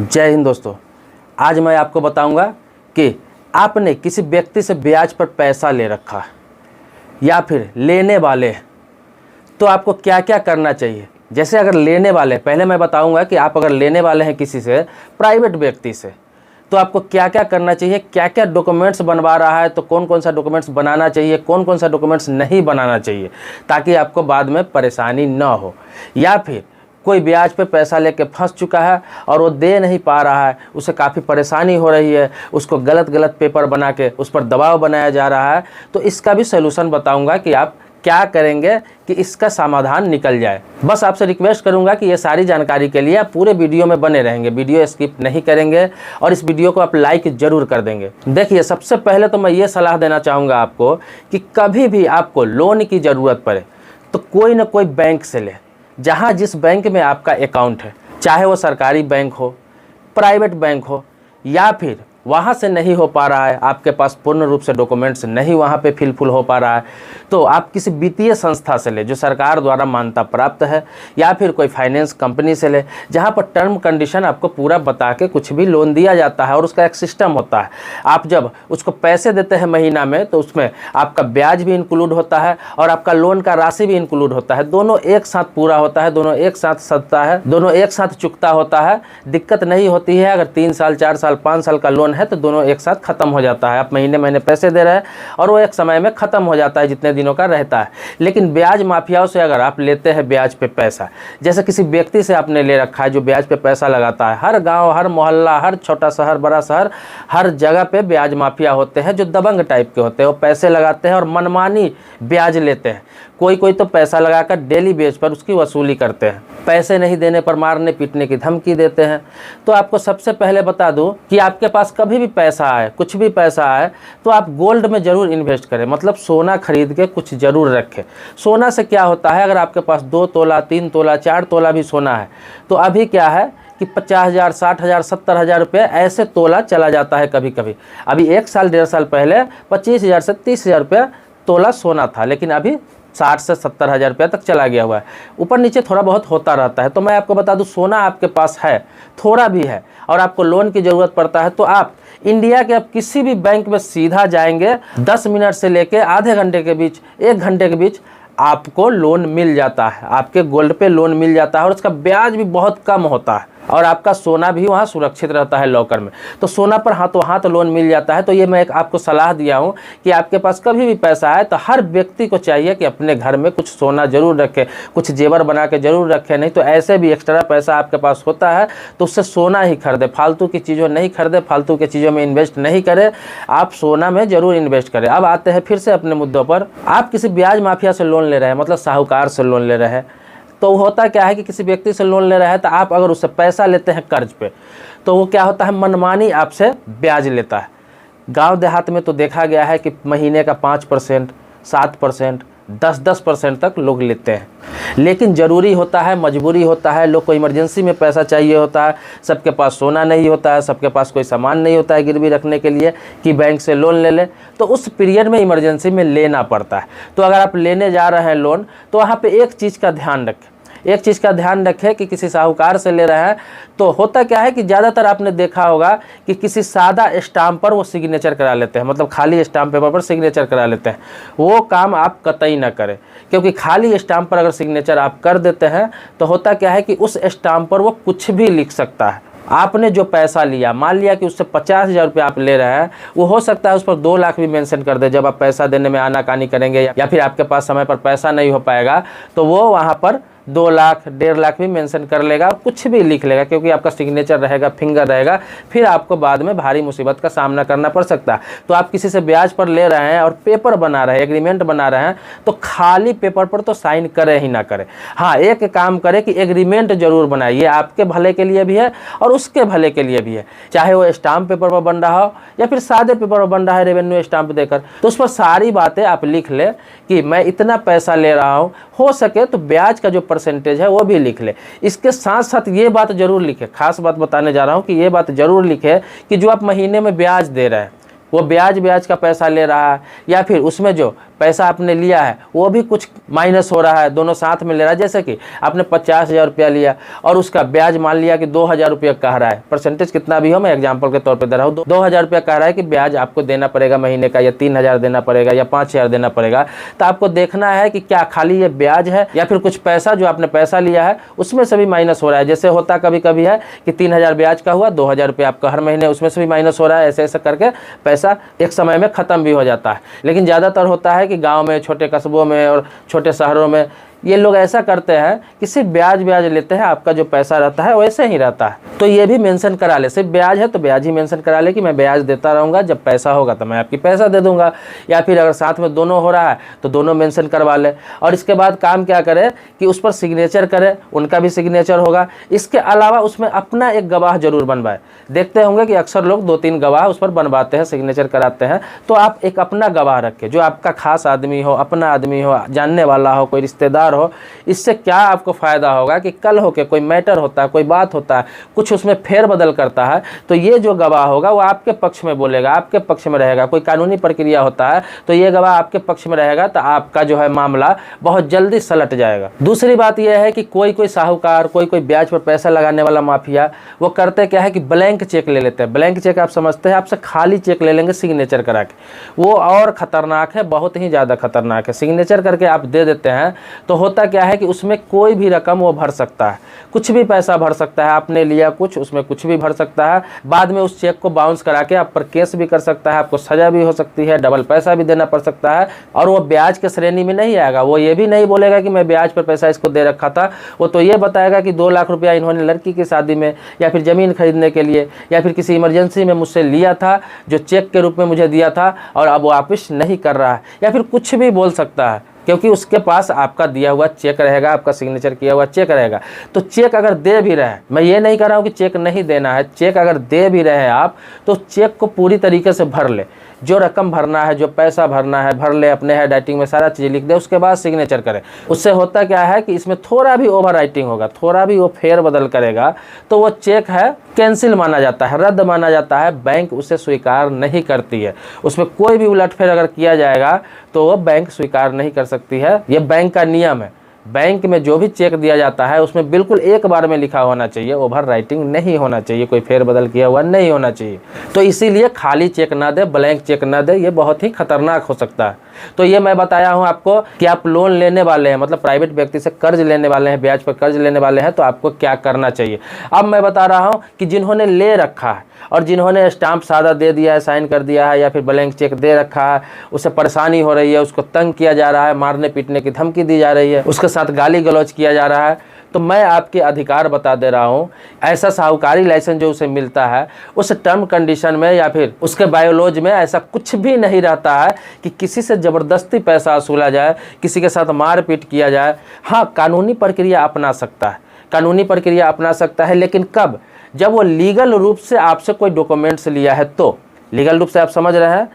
जय हिंद दोस्तों। आज मैं आपको बताऊंगा कि आपने किसी व्यक्ति से ब्याज पर पैसा ले रखा है या फिर लेने वाले हैं तो आपको क्या क्या करना चाहिए। जैसे अगर लेने वाले, पहले मैं बताऊंगा कि आप अगर लेने वाले हैं किसी से, प्राइवेट व्यक्ति से, तो आपको क्या क्या करना चाहिए, क्या क्या डॉक्यूमेंट्स बनवा रहा है तो कौन कौन सा डॉक्यूमेंट्स बनाना चाहिए, कौन कौन सा डॉक्यूमेंट्स नहीं बनाना चाहिए, ताकि आपको बाद में परेशानी ना हो। या फिर कोई ब्याज पे पैसा लेके फंस चुका है और वो दे नहीं पा रहा है, उसे काफ़ी परेशानी हो रही है, उसको गलत गलत पेपर बना के उस पर दबाव बनाया जा रहा है, तो इसका भी सलूशन बताऊंगा कि आप क्या करेंगे कि इसका समाधान निकल जाए। बस आपसे रिक्वेस्ट करूंगा कि ये सारी जानकारी के लिए आप पूरे वीडियो में बने रहेंगे, वीडियो स्किप नहीं करेंगे और इस वीडियो को आप लाइक जरूर कर देंगे। देखिए, सबसे पहले तो मैं ये सलाह देना चाहूँगा आपको कि कभी भी आपको लोन की ज़रूरत पड़े तो कोई ना कोई बैंक से ले, जहाँ जिस बैंक में आपका अकाउंट है, चाहे वो सरकारी बैंक हो, प्राइवेट बैंक हो, या फिर वहाँ से नहीं हो पा रहा है, आपके पास पूर्ण रूप से डॉक्यूमेंट्स नहीं वहाँ पे फिलफुल हो पा रहा है, तो आप किसी वित्तीय संस्था से ले जो सरकार द्वारा मान्यता प्राप्त है, या फिर कोई फाइनेंस कंपनी से ले जहाँ पर टर्म कंडीशन आपको पूरा बता के कुछ भी लोन दिया जाता है और उसका एक सिस्टम होता है। आप जब उसको पैसे देते हैं महीना में तो उसमें आपका ब्याज भी इंक्लूड होता है और आपका लोन का राशि भी इंक्लूड होता है, दोनों एक साथ पूरा होता है, दोनों एक साथ सधता है, दोनों एक साथ चुकता होता है। दिक्कत नहीं होती है। अगर 3 साल 4 साल 5 साल का लोन है तो दोनों एक साथ खत्म हो जाता है। आप महीने महीने पैसे दे रहे हैं और वो एक समय में खत्म हो जाता है जितने दिनों का रहता है। लेकिन ब्याज माफियाओं से अगर आप लेते हैं ब्याज पे पैसा, जैसे किसी व्यक्ति से आपने ले रखा है जो ब्याज पे पैसा लगाता है, हर गांव, हर मोहल्ला, हर छोटा शहर, बड़ा शहर, हर जगह पे ब्याज माफिया होते हैं जो दबंग टाइप के होते हैं। वो पैसे लगाते हैं और मनमानी ब्याज लेते हैं। कोई तो पैसा लगाकर डेली बेस पर उसकी वसूली करते हैं, पैसे नहीं देने पर मारने पीटने की धमकी देते हैं। तो आपको सबसे पहले बता दूं कि आपके पास कभी भी पैसा आए, कुछ भी पैसा आए, तो आप गोल्ड में ज़रूर इन्वेस्ट करें, मतलब सोना खरीद के कुछ ज़रूर रखें। सोना से क्या होता है, अगर आपके पास 2 तोला 3 तोला 4 तोला भी सोना है तो अभी क्या है कि 50,000 60,000 70,000 रुपये ऐसे तोला चला जाता है कभी कभी। अभी 1 साल 1.5 साल पहले 25,000 से 30,000 रुपये तोला सोना था, लेकिन अभी 60 से 70,000 रुपये तक चला गया हुआ है। ऊपर नीचे थोड़ा बहुत होता रहता है। तो मैं आपको बता दूं, सोना आपके पास है, थोड़ा भी है, और आपको लोन की ज़रूरत पड़ता है तो आप इंडिया के आप किसी भी बैंक में सीधा जाएंगे, 10 मिनट से लेके आधे घंटे के बीच, 1 घंटे के बीच आपको लोन मिल जाता है। आपके गोल्ड पे लोन मिल जाता है और उसका ब्याज भी बहुत कम होता है और आपका सोना भी वहाँ सुरक्षित रहता है लॉकर में। तो सोना पर हाथों हाथ लोन मिल जाता है। तो ये मैं एक आपको सलाह दिया हूँ कि आपके पास कभी भी पैसा आए तो हर व्यक्ति को चाहिए कि अपने घर में कुछ सोना जरूर रखे, कुछ जेवर बना के जरूर रखे। नहीं तो ऐसे भी एक्स्ट्रा पैसा आपके पास होता है तो उससे सोना ही खरीदे, फालतू की चीज़ों नहीं खरीदे, फालतू की चीज़ों में इन्वेस्ट नहीं करें, आप सोना में जरूर इन्वेस्ट करें। अब आते हैं फिर से अपने मुद्दों पर। आप किसी ब्याज माफिया से लोन ले रहे हैं, मतलब साहूकार से लोन ले रहे हैं, तो होता क्या है कि किसी व्यक्ति से लोन ले रहा है तो आप अगर उससे पैसा लेते हैं कर्ज पे तो वो क्या होता है, मनमानी आपसे ब्याज लेता है। गांव देहात में तो देखा गया है कि महीने का 5%, 7%, 10% तक लोग लेते हैं। लेकिन ज़रूरी होता है, मजबूरी होता है, लोग को इमरजेंसी में पैसा चाहिए होता है, सबके पास सोना नहीं होता है, सबके पास कोई सामान नहीं होता है गिरवी रखने के लिए कि बैंक से लोन ले ले, तो उस पीरियड में इमरजेंसी में लेना पड़ता है। तो अगर आप लेने जा रहे हैं लोन तो वहाँ पे एक चीज़ का ध्यान रखें, एक चीज़ का ध्यान रखें कि किसी साहूकार से ले रहे हैं तो होता क्या है कि ज़्यादातर आपने देखा होगा कि किसी सादा स्टाम्प पर वो सिग्नेचर करा लेते हैं, मतलब खाली स्टाम्प पेपर पर सिग्नेचर करा लेते हैं। वो काम आप कतई ना करें, क्योंकि खाली स्टाम्प पर अगर सिग्नेचर आप कर देते हैं तो होता क्या है कि उस स्टाम्प पर वो कुछ भी लिख सकता है। आपने जो पैसा लिया, मान लिया कि उससे 50,000 रुपये आप ले रहे हैं, वो हो सकता है उस पर 2 लाख भी मेंशन कर दे। जब आप पैसा देने में आनाकानी करेंगे या फिर आपके पास समय पर पैसा नहीं हो पाएगा तो वो वहाँ पर 2 लाख 1.5 लाख भी मेंशन कर लेगा, कुछ भी लिख लेगा, क्योंकि आपका सिग्नेचर रहेगा, फिंगर रहेगा, फिर आपको बाद में भारी मुसीबत का सामना करना पड़ सकता है। तो आप किसी से ब्याज पर ले रहे हैं और पेपर बना रहे हैं, एग्रीमेंट बना रहे हैं, तो खाली पेपर पर तो साइन करें ही ना करें। हाँ, एक काम करें कि एग्रीमेंट जरूर बनाइए, आपके भले के लिए भी है और उसके भले के लिए भी है। चाहे वो स्टाम्प पेपर पर बन रहा हो या फिर सादे पेपर पर बन रहा है रेवेन्यू स्टाम्प देकर, तो उस पर सारी बातें आप लिख लें कि मैं इतना पैसा ले रहा हूँ, हो सके तो ब्याज का जो परसेंटेज है वो भी लिख ले। इसके साथ साथ ये बात जरूर लिखे, खास बात बताने जा रहा हूँ कि ये बात जरूर लिखे कि जो आप महीने में ब्याज दे रहे हैं, वो ब्याज का पैसा ले रहा है, या फिर उसमें जो पैसा आपने लिया है वो भी कुछ माइनस हो रहा है, दोनों साथ में ले रहा है। जैसे कि आपने 50,000 रुपया लिया और उसका ब्याज मान लिया कि 2,000 रुपया कह रहा है, परसेंटेज कितना भी हो, मैं एग्जांपल के तौर पे दे रहा हूँ, 2,000 रुपया कह रहा है कि ब्याज आपको देना पड़ेगा महीने का, या 3,000 देना पड़ेगा, या 5,000 देना पड़ेगा। तो आपको देखना है कि क्या खाली ये ब्याज है या फिर कुछ पैसा जो आपने पैसा लिया है उसमें से भी माइनस हो रहा है। जैसे होता कभी कभी है कि 3,000 ब्याज का हुआ, 2,000 रुपया आपका हर महीने उसमें से भी माइनस हो रहा है। ऐसे ऐसे करके पैसा एक समय में ख़त्म भी हो जाता है। लेकिन ज़्यादातर होता है कि गाँव में, छोटे कस्बों में और छोटे शहरों में ये लोग ऐसा करते हैं कि सिर्फ ब्याज लेते हैं, आपका जो पैसा रहता है वैसे ही रहता है। तो ये भी मेंशन करा ले, सिर्फ ब्याज है तो ब्याज ही मेंशन करा ले कि मैं ब्याज देता रहूँगा, जब पैसा होगा तो मैं आपकी पैसा दे दूँगा। या फिर अगर साथ में दोनों हो रहा है तो दोनों मेंशन करवा ले। और इसके बाद काम क्या करे कि उस पर सिग्नेचर करे, उनका भी सिग्नेचर होगा। इसके अलावा उसमें अपना एक गवाह जरूर बनवाए। देखते होंगे कि अक्सर लोग 2-3 गवाह उस पर बनवाते हैं, सिग्नेचर कराते हैं। तो आप एक अपना गवाह रखें जो आपका खास आदमी हो, अपना आदमी हो, जानने वाला हो, कोई रिश्तेदार हो। इससे क्या आपको फायदा होगा कि कल होके कोई मैटर होता है, कोई बात होता है, कुछ उसमें फेरबदल करता है, तो ये जो गवाह होगा वो आपके पक्ष में बोलेगा, आपके पक्ष में रहेगा। कोई कानूनी प्रक्रिया होता है तो ये गवाह आपके पक्ष में रहेगा, तो आपका जो है मामला बहुत जल्दी सलट जाएगा। दूसरी बात यह है कि कोई साहूकार, कोई ब्याज पर पैसा लगाने वाला माफिया, वो करते क्या है कि ब्लैंक चेक ले लेते हैं। ब्लैंक चेक आप समझते हैं, आपसे खाली चेक ले लेंगे सिग्नेचर करा के। वो और खतरनाक है, बहुत ही ज़्यादा खतरनाक है। सिग्नेचर करके आप दे देते हैं तो होता क्या है कि उसमें कोई भी रकम वो भर सकता है, कुछ भी पैसा भर सकता है। आपने लिया कुछ, उसमें कुछ भी भर सकता है। बाद में उस चेक को बाउंस करा के आप पर केस भी कर सकता है, आपको सजा भी हो सकती है, डबल पैसा भी देना पड़ सकता है। और वो ब्याज के श्रेणी में नहीं आएगा। वो ये भी नहीं बोलेगा कि मैं ब्याज पर पैसा इसको दे रखा था। वो तो ये बताएगा कि 2 लाख रुपया इन्होंने लड़की की शादी में, या फिर ज़मीन खरीदने के लिए, या फिर किसी इमरजेंसी में मुझसे लिया था, जो चेक के रूप में मुझे दिया था और अब वापस नहीं कर रहा है। या फिर कुछ भी बोल सकता है, क्योंकि उसके पास आपका दिया हुआ चेक रहेगा, आपका सिग्नेचर किया हुआ चेक रहेगा। तो चेक अगर दे भी रहे, मैं ये नहीं कह रहा हूँ कि चेक नहीं देना है, चेक अगर दे भी रहे हैं आप, तो चेक को पूरी तरीके से भर ले। जो रकम भरना है, जो पैसा भरना है, भर ले, अपने हैंड राइटिंग में सारा चीज़ लिख दे, उसके बाद सिग्नेचर करे। उससे होता क्या है कि इसमें थोड़ा भी ओवर राइटिंग होगा, थोड़ा भी वो फेर बदल करेगा तो वो चेक है कैंसिल माना जाता है, रद्द माना जाता है। बैंक उसे स्वीकार नहीं करती है। उसमें कोई भी उलटफेर अगर किया जाएगा तो वो बैंक स्वीकार नहीं कर सकती है। ये बैंक का नियम है। बैंक में जो भी चेक दिया जाता है उसमें बिल्कुल एक बार में लिखा होना चाहिए, ओवर राइटिंग नहीं होना चाहिए, कोई फेरबदल किया हुआ नहीं होना चाहिए। तो इसीलिए खाली चेक ना दे, ब्लैंक चेक ना दे, ये बहुत ही खतरनाक हो सकता है। तो ये मैं बताया हूँ आपको कि आप लोन लेने वाले हैं, मतलब प्राइवेट व्यक्ति से कर्ज लेने वाले हैं, ब्याज पर कर्ज लेने वाले हैं, तो आपको क्या करना चाहिए। अब मैं बता रहा हूँ कि जिन्होंने ले रखा है और जिन्होंने स्टाम्प सादा दे दिया है, साइन कर दिया है, या फिर ब्लैंक चेक दे रखा है, उसे परेशानी हो रही है, उसको तंग किया जा रहा है, मारने पीटने की धमकी दी जा रही है, उसके साथ गाली गलौज किया जा रहा है, तो मैं आपके अधिकार बता दे रहा हूँ। ऐसा साहूकारी लाइसेंस जो उसे मिलता है, उस टर्म कंडीशन में या फिर उसके बायोलॉज में ऐसा कुछ भी नहीं रहता है कि किसी से ज़बरदस्ती पैसा वसूला जाए, किसी के साथ मारपीट किया जाए। हाँ, कानूनी प्रक्रिया अपना सकता है, कानूनी प्रक्रिया अपना सकता है, लेकिन कब? जब वो लीगल रूप से आपसे कोई डॉक्यूमेंट्स लिया है तो। लीगल रूप से आप समझ रहे हैं,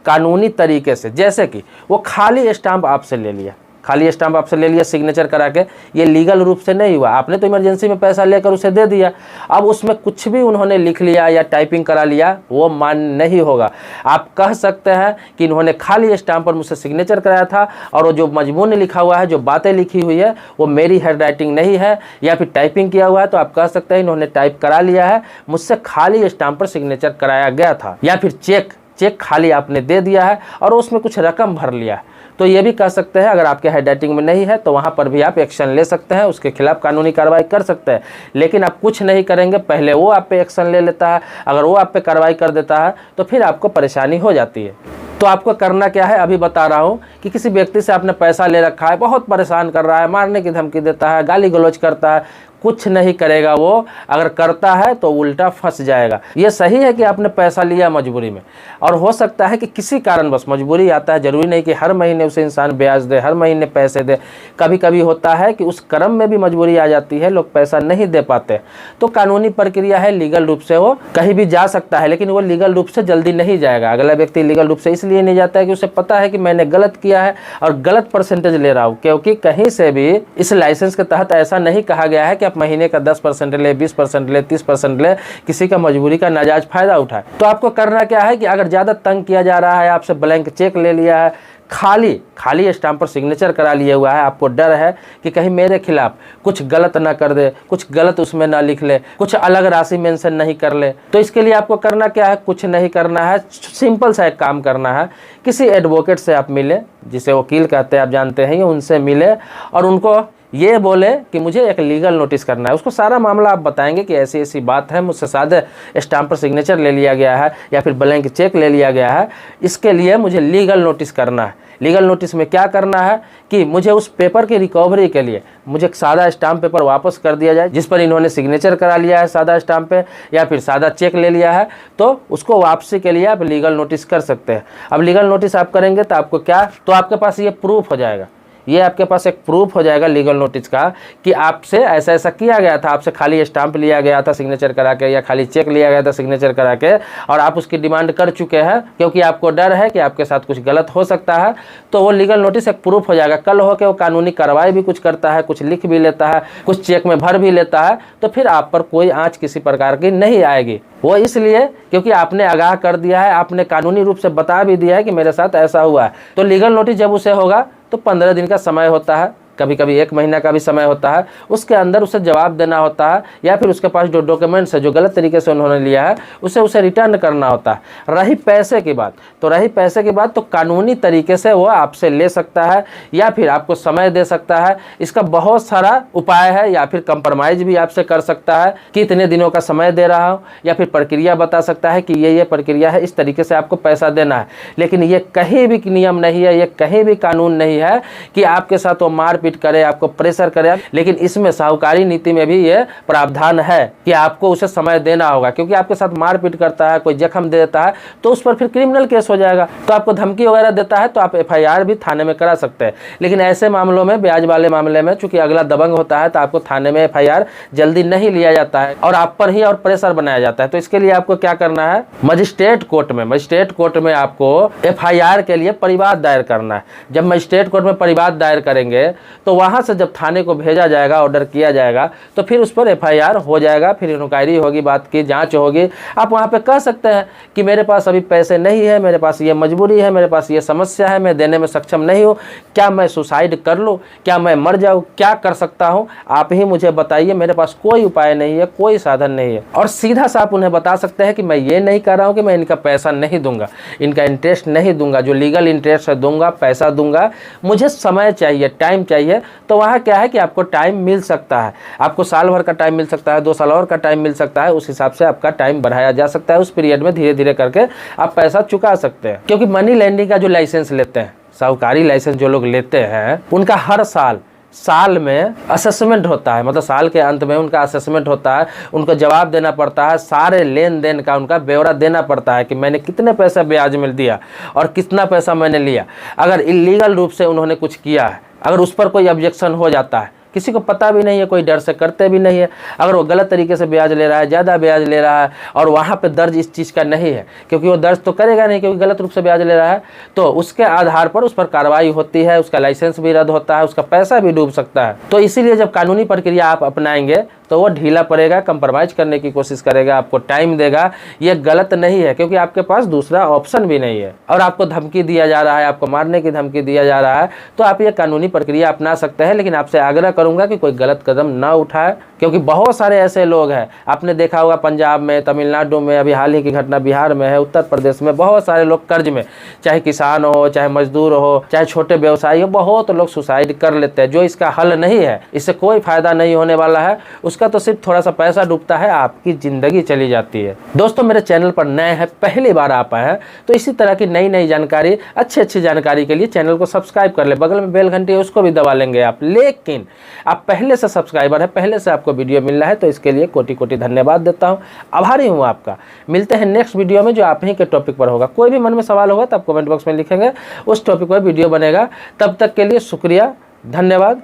कानूनी तरीके से। जैसे कि वो खाली स्टाम्प आपसे ले लिया, खाली स्टाम्प आपसे ले लिया सिग्नेचर करा के, ये लीगल रूप से नहीं हुआ। आपने तो इमरजेंसी में पैसा लेकर उसे दे दिया, अब उसमें कुछ भी उन्होंने लिख लिया या टाइपिंग करा लिया, वो मान्य नहीं होगा। आप कह सकते हैं कि इन्होंने खाली स्टाम्प पर मुझसे सिग्नेचर कराया था और वो जो मजमून लिखा हुआ है, जो बातें लिखी हुई है, वो मेरी हैंड राइटिंग नहीं है, या फिर टाइपिंग किया हुआ है, तो आप कह सकते हैं इन्होंने टाइप करा लिया है, मुझसे खाली स्टाम्प पर सिग्नेचर कराया गया था। या फिर चेक खाली आपने दे दिया है और उसमें कुछ रकम भर लिया है, तो ये भी कह सकते हैं। अगर आपके हैंड राइटिंग में नहीं है तो वहाँ पर भी आप एक्शन ले सकते हैं, उसके खिलाफ कानूनी कार्रवाई कर सकते हैं। लेकिन आप कुछ नहीं करेंगे, पहले वो आप पे एक्शन ले लेता है, अगर वो आप पे कार्रवाई कर देता है तो फिर आपको परेशानी हो जाती है। तो आपको करना क्या है, अभी बता रहा हूँ कि किसी व्यक्ति से आपने पैसा ले रखा है, बहुत परेशान कर रहा है, मारने की धमकी देता है, गाली गलौज करता है, कुछ नहीं करेगा वो। अगर करता है तो उल्टा फंस जाएगा। ये सही है कि आपने पैसा लिया मजबूरी में, और हो सकता है कि किसी कारणवश मजबूरी आता है, ज़रूरी नहीं कि हर महीने उसे इंसान ब्याज दे, हर महीने पैसे दे। कभी कभी होता है कि उस क्रम में भी मजबूरी आ जाती है, लोग पैसा नहीं दे पाते। तो कानूनी प्रक्रिया है, लीगल रूप से वो कहीं भी जा सकता है, लेकिन वो लीगल रूप से जल्दी नहीं जाएगा। अगला व्यक्ति लीगल रूप से इसलिए नहीं जाता है कि उसे पता है कि मैंने गलत किया है और गलत परसेंटेज ले रहा हूँ, क्योंकि कहीं से भी इस लाइसेंस के तहत ऐसा नहीं कहा गया है कि आप महीने का 10% ले, 20% ले, 30% ले, किसी का मजबूरी का नाजायज फ़ायदा उठाए। तो आपको करना क्या है कि अगर ज़्यादा तंग किया जा रहा है, आपसे ब्लैंक चेक ले लिया है, खाली स्टाम्प पर सिग्नेचर करा लिया हुआ है, आपको डर है कि कहीं मेरे खिलाफ कुछ गलत ना कर दे, कुछ गलत उसमें ना लिख ले, कुछ अलग राशि मेंशन नहीं कर ले, तो इसके लिए आपको करना क्या है, कुछ नहीं करना है। सिंपल सा एक काम करना है, किसी एडवोकेट से आप मिले, जिसे वकील कहते हैं, आप जानते हैं, उनसे मिले और उनको ये बोले कि मुझे एक लीगल नोटिस करना है। उसको सारा मामला आप बताएंगे कि ऐसी ऐसी बात है, मुझसे सादे स्टाम्प पर सिग्नेचर ले लिया गया है या फिर ब्लैंक चेक ले लिया गया है, इसके लिए मुझे लीगल नोटिस करना है। लीगल नोटिस में क्या करना है कि मुझे उस पेपर की रिकवरी के लिए मुझे एक सादा स्टाम्प पेपर वापस कर दिया जाए, जिस पर इन्होंने सिग्नेचर करा लिया है सादा स्टाम्प पे या फिर सादा चेक ले लिया है, तो उसको वापसी के लिए आप लीगल नोटिस कर सकते हैं। अब लीगल नोटिस आप करेंगे तो आपको क्या, तो आपके पास ये प्रूफ हो जाएगा, ये आपके पास एक प्रूफ हो जाएगा लीगल नोटिस का कि आपसे ऐसा ऐसा किया गया था, आपसे खाली स्टाम्प लिया गया था सिग्नेचर करा के या खाली चेक लिया गया था सिग्नेचर करा के, और आप उसकी डिमांड कर चुके हैं क्योंकि आपको डर है कि आपके साथ कुछ गलत हो सकता है। तो वो लीगल नोटिस एक प्रूफ हो जाएगा। कल हो के वो कानूनी कार्रवाई भी कुछ करता है, कुछ लिख भी लेता है, कुछ चेक में भर भी लेता है, तो फिर आप पर कोई आँच किसी प्रकार की नहीं आएगी। वो इसलिए क्योंकि आपने आगाह कर दिया है, आपने कानूनी रूप से बता भी दिया है कि मेरे साथ ऐसा हुआ है। तो लीगल नोटिस जब उसे होगा तो 15 दिन का समय होता है, कभी कभी 1 महीना का भी समय होता है। उसके अंदर उसे जवाब देना होता है या फिर उसके पास जो डॉक्यूमेंट्स है जो गलत तरीके से उन्होंने लिया है उसे रिटर्न करना होता है। रही पैसे की बात, तो कानूनी तरीके से वो आपसे ले सकता है या फिर आपको समय दे सकता है। इसका बहुत सारा उपाय है, या फिर कंप्रोमाइज़ भी आपसे कर सकता है कि इतने दिनों का समय दे रहा हूँ, या फिर प्रक्रिया बता सकता है कि ये प्रक्रिया है, इस तरीके से आपको पैसा देना है। लेकिन ये कहीं भी नियम नहीं है, ये कहीं भी कानून नहीं है कि आपके साथ वो मारपीट करे, आपको प्रेशर करे। लेकिन इसमें साहूकारी नीति में भी ये प्रावधान है कि आपको उसे समय देना होगा, क्योंकि आपके साथ मारपीट करता है, कोई जख्म दे देता है तो उस पर फिर क्रिमिनल केस हो जाएगा। तो आपको धमकी वगैरह देता है तो आप FIR भी थाने में करा सकते हैं। लेकिन ऐसे मामलों में, ब्याज वाले मामले में, चूंकि अगला दबंग होता है तो आपको थाने में FIR जल्दी नहीं लिया जाता है और आप पर ही और प्रेशर बनाया जाता है। तो इसके लिए आपको क्या करना है, मजिस्ट्रेट कोर्ट में आपको FIR के लिए परिवाद दायर करना है। जब मजिस्ट्रेट कोर्ट में परिवाद दायर करेंगे तो वहां से जब थाने को भेजा जाएगा, ऑर्डर किया जाएगा, तो फिर उस पर FIR हो जाएगा, फिर इंक्वायरी होगी, बात की जांच होगी। आप वहां पे कह सकते हैं कि मेरे पास अभी पैसे नहीं है, मेरे पास ये मजबूरी है, मेरे पास ये समस्या है, मैं देने में सक्षम नहीं हूँ, क्या मैं सुसाइड कर लूँ, क्या मैं मर जाऊँ, क्या कर सकता हूँ, आप ही मुझे बताइए, मेरे पास कोई उपाय नहीं है, कोई साधन नहीं है। और सीधा सा आप उन्हें बता सकते हैं कि मैं ये नहीं कर रहा हूँ कि मैं इनका पैसा नहीं दूंगा, इनका इंटरेस्ट नहीं दूंगा, जो लीगल इंटरेस्ट है दूंगा, पैसा दूंगा, मुझे समय चाहिए, टाइम चाहिए। तो वहाँ क्या है कि आपको टाइम मिल सकता है, आपको साल भर का टाइम मिल सकता है, 2 साल और का टाइम मिल सकता है। उस हिसाब से आपका टाइम बढ़ाया जा सकता है। उस पीरियड में धीरे धीरे करके आप पैसा चुका सकते हैं। क्योंकि मनी लेंडिंग का जो लाइसेंस लेते हैं, साहूकारी लाइसेंस जो लोग लेते हैं, उनका हर साल में असेसमेंट होता है, मतलब साल के अंत में उनका असेसमेंट होता है, उनको जवाब देना पड़ता है, सारे लेन देन का उनका ब्यौरा देना पड़ता है कि मैंने कितने पैसा ब्याज में दिया और कितना पैसा मैंने लिया। अगर इलीगल रूप से उन्होंने कुछ किया है, अगर उस पर कोई ऑब्जेक्शन हो जाता है, किसी को पता भी नहीं है, कोई डर से करते भी नहीं है, अगर वो गलत तरीके से ब्याज ले रहा है, ज़्यादा ब्याज ले रहा है और वहाँ पे दर्ज इस चीज़ का नहीं है, क्योंकि वो दर्ज तो करेगा नहीं क्योंकि गलत रूप से ब्याज ले रहा है, तो उसके आधार पर उस पर कार्रवाई होती है, उसका लाइसेंस भी रद्द होता है, उसका पैसा भी डूब सकता है। तो इसीलिए जब कानूनी प्रक्रिया आप अपनाएंगे तो वो ढीला पड़ेगा, कंप्रोमाइज़ करने की कोशिश करेगा, आपको टाइम देगा। ये गलत नहीं है क्योंकि आपके पास दूसरा ऑप्शन भी नहीं है और आपको धमकी दिया जा रहा है, आपको मारने की धमकी दिया जा रहा है, तो आप ये कानूनी प्रक्रिया अपना सकते हैं। लेकिन आपसे आग्रह करूंगा कि कोई गलत कदम ना उठाए, क्योंकि बहुत सारे ऐसे लोग हैं, आपने देखा होगा पंजाब में, तमिलनाडु में, अभी हाल ही की घटना बिहार में है, उत्तर प्रदेश में, बहुत सारे लोग कर्ज में, चाहे किसान हो, चाहे मजदूर हो, चाहे छोटे व्यवसायी हो, बहुत लोग सुसाइड कर लेते हैं। जो इसका हल नहीं है, इससे कोई फायदा नहीं होने वाला है, उसका तो सिर्फ थोड़ा सा पैसा डूबता है, आपकी जिंदगी चली जाती है। दोस्तों, मेरे चैनल पर नए हैं, पहली बार आप आए हैं, तो इसी तरह की नई नई जानकारी, अच्छी जानकारी के लिए चैनल को सब्सक्राइब कर ले, बगल में बेल घंटी है उसको भी दबा लेंगे आप। लेकिन आप पहले से सब्सक्राइबर है, पहले से आपको वीडियो मिल रहा है, तो इसके लिए कोटि कोटि धन्यवाद देता हूँ, आभारी हूँ आपका। मिलते हैं नेक्स्ट वीडियो में जो आप ही के टॉपिक पर होगा। कोई भी मन में सवाल होगा तो आप कमेंट बॉक्स में लिखेंगे, उस टॉपिक पर वीडियो बनेगा। तब तक के लिए शुक्रिया, धन्यवाद,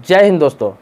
जय हिंद दोस्तों।